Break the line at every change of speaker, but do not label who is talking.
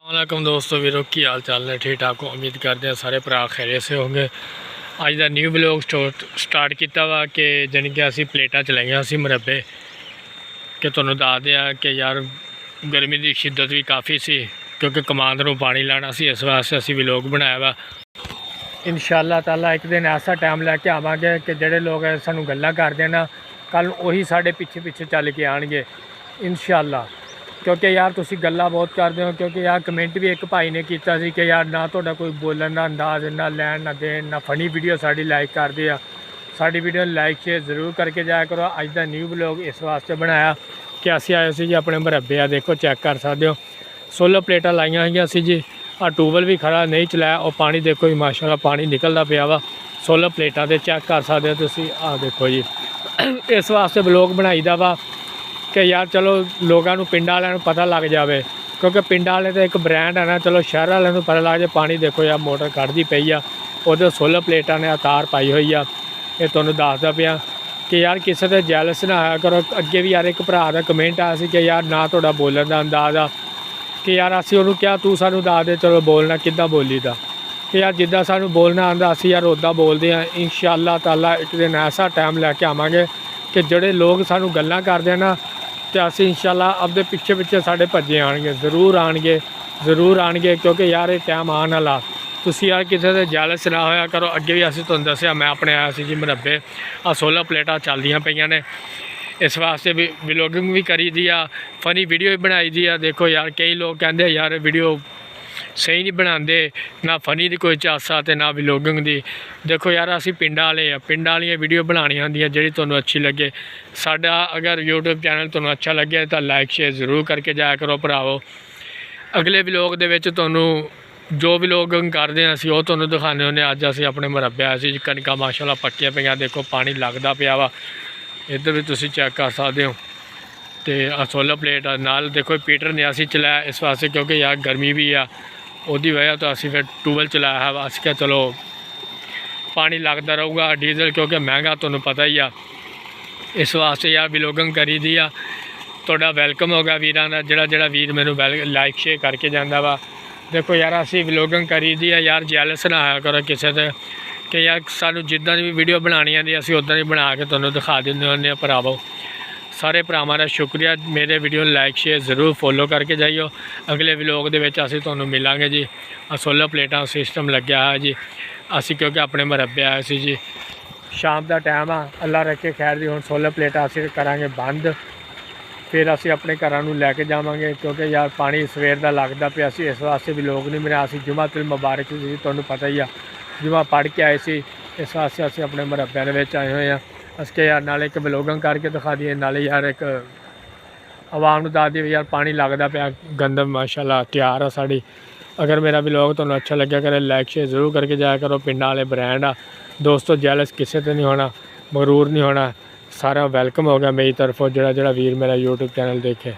वालेकुम दोस्तों वीरों की हाल चाल ने ठीक ठाक हो। उम्मीद करते हैं सारे भरा खैरियत से होंगे। अज का न्यू ब्लॉग स्टार्ट किया वा कि जानी कि असी प्लेटा चलाइया असी मुरब्बे कि तुहानू दस दें कि यार गर्मी की शिद्दत भी काफ़ी सी क्योंकि कमांद नूं पानी लाना सी, इस वास्ते असी व्लॉग बनाया वा। इंशाअल्लाह ताला एक दिन ऐसा टाइम लैके आवांगे कि जिहड़े लोग सानू गल्लां करदे ना कल उही साडे पिछे पिछे चल के आएंगे इंशाअल्लाह। क्योंकि यार तुसी गल्लां बहुत करते हो, क्योंकि यार कमेंट भी एक भाई ने किया सी कि यार ना तुहाडा कोई बोलन का अंदाज ना लैन ना देन ना फनी वीडियो साड़ी लाइक करदे आ। साड़ी वीडियो लाइक शेयर जरूर करके जाया करो। अज का न्यू ब्लॉग इस वास्ते बनाया कि असी आए सी जी अपने मुरब्बे आ, देखो चेक कर सकते हो। 16 प्लेटा लाइया हुई सी जी। आ ट्यूबल भी खड़ा नहीं चलाया और पानी देखो जी माशाल्लाह पानी निकलता पाया वा। 16 प्लेटा तो चेक कर सकते हो तुसी। आ देखो जी इस वास्ते ब्लॉग बनाई दा वा कि यार चलो लोगों पिंड वालों पता लग जाए, क्योंकि पिंड वाले तो एक ब्रांड है ना, चलो शहर वालों पता लग जाए। पानी देखो यार मोटर कढ़ती पई आ, वो 16 प्लेटा ने तार पाई हुई आ। ये तुहानू दसदा पिया कि यार किसी से जैलस ना आया करो। अगे भी यार एक भरा का कमेंट आया सी कि यार ना तुहाडा बोलन का अंदाज आ कि यार असी उन्होंने क्या तू सानू दस दे चलो बोलना किद्दां बोली दा कि यार जिद्दां सानू बोलना आंदा असी यार उद्दां बोलते हैं। इंशाअल्लाह ताला एक दिन ऐसा टाइम लैके आवांगे कि जिहड़े लोग सानू गल्लां करदे ना तो असी इंशाअल्लाह अपने पिछे पिछे साढ़े भज्जे आएंगे, ज़रूर आएंगे क्योंकि यार ये टाइम आने वाला। तुसी यार किसी से जैलस ना होया करो। अगे भी असी तुहानू दस्सिया मैं अपने आया सी जी मुरब्बे। आ 16 प्लेटा चलदियां पईयां ने, इस वास्ते भी व्लॉगिंग भी करी दी आ, फनी वीडियो भी बनाई दी आ। देखो यार कई लोग कहते यार वीडियो सही नहीं बनाते, ना फनी की कोई चासा तो ना व्लॉगिंग की। देखो यार असी पिंड वाले आ, पिंड वाली वीडियो बनानी होंदियां जिहड़ी तुहानू अच्छी लगे। साडा अगर यूट्यूब चैनल तुहानू अच्छा लगे तो लाइक शेयर जरूर करके जाया करो भरावो। अगले व्लॉग दे विच तुहानू जो व्लॉगिंग करते हैं असी वो तुहानू दिखाने होंगे। अज असी अपने मुरब्बे आए सी, कणकां माशाअल्लाह पक्कियां पईयां, देखो पानी लगदा पिया वा। इधर भी तुसी चेक कर सकते हो। तो 16 प्लेट नाल देखो पीटर ने असी चलाया इस वास्ते क्योंकि यार गर्मी भी आ, उसकी वजह तो असी फिर ट्यूबल चलाया है। अस क्या चलो पानी लगता रहूगा, डीजल क्योंकि महंगा तुहानू पता ही आ। इस वास्ते यार व्लॉगिंग करी दी आ। तुहाडा वेलकम होगा वीरां दा, जिहड़ा वीर मैनू लाइक शेयर करके जांदा वा। देखो यार असी व्लॉगिंग करी दी आ, यार जैलस ना आया करो किसी से कि यार सानू जिद्दां दी भी वीडियो बनानी आंदी असी उद्दां दी बना के तुहानू दिखा दिंदे हुंदे आ भरावो। सारे भरावां दा शुक्रिया, मेरे वीडियो लाइक शेयर ज़रूर फॉलो करके जाइयो। अगले व्लॉग दे विच असीं तुहानू मिलांगे जी। 16 प्लेटां सिस्टम लग्या है जी। असी क्योंकि अपने मुरब्बे आए सी जी। शाम का टाइम आ, अल्लाह रखे खैर दी। हुण 16 प्लेटां असीं करांगे बंद, फिर असीं अपने घरां नूं लैके जावांगे क्योंकि यार पानी सवेर का लगता पिया सी। इस वास्ते व्लॉग नहीं बनाया। असीं जुम्मतुल मुबारक सी, तुहानू पता ही आ, जुम्मा पढ़ के आए सी। इस वास्ते असीं अपने मुरब्बे दे विच आए हुए हैं। अस के यार नाले एक व्लॉगिंग करके दिखा दिए, नाले यार एक आवाम नूं दस दिए यार पानी लगता पाया। गंदम माशाअल्लाह तैयार आ साड़ी। अगर मेरा व्लॉग तुहानू अच्छा लगे करे लाइक शेयर जरूर करके जाया करो। पिंड वाले ब्रांड आ दोस्तों, जैलस किसी से नहीं होना, मगरूर नहीं होना। सारा वेलकम हो गया मेरी तरफों जिहड़ा वीर मेरा यूट्यूब चैनल देखे।